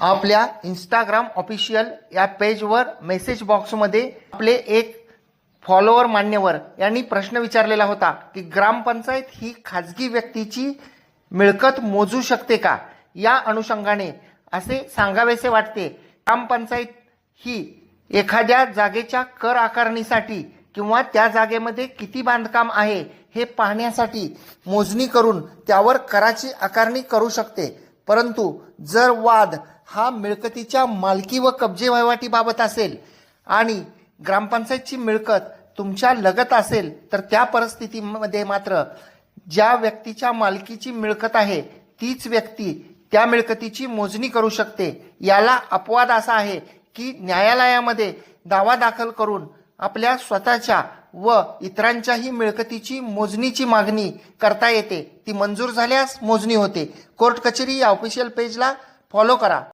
आपल्या Instagram official या पेजवर मेसेज बॉक्समध्ये आपले एक फॉलोअर मान्यवर यांनी प्रश्न विचारलेला होता की ग्रामपंचायत ही खाजगी व्यक्तीची मिळकत मोजू शकते का। या अनुषंगाने असे सांगावेसे वाटते, ग्रामपंचायत ही एखाद्या जागेच्या कर आकारणीसाठी किंवा त्या जागेमध्ये किती बांधकाम आहे हे पाहण्यासाठी मोजणी करून त्यावर कराची आकारणी करू शकते। परंतु जर वाद हा मिळकतीच्या मालकी व कब्जे वहिवाटीबाबत असेल आणि ग्रामपंचायतची मिळकत तुमच्या लगत असेल तर त्या परिस्थितीमध्ये मात्र ज्या व्यक्तीच्या मालकीची मिळकत आहे तीच व्यक्ती त्या मिळकतीची मोजणी करू शकते। याला अपवाद असा आहे की न्यायालयामध्ये दावा दाखल करून आपल्या स्वतःच्या व इतरांच्याही मिळकतीची मोजणीची मागणी करता येते। ती मंजूर झाल्यास मोजणी होते। कोर्ट कचेरी या ऑफिशियल पेजला फॉलो करा।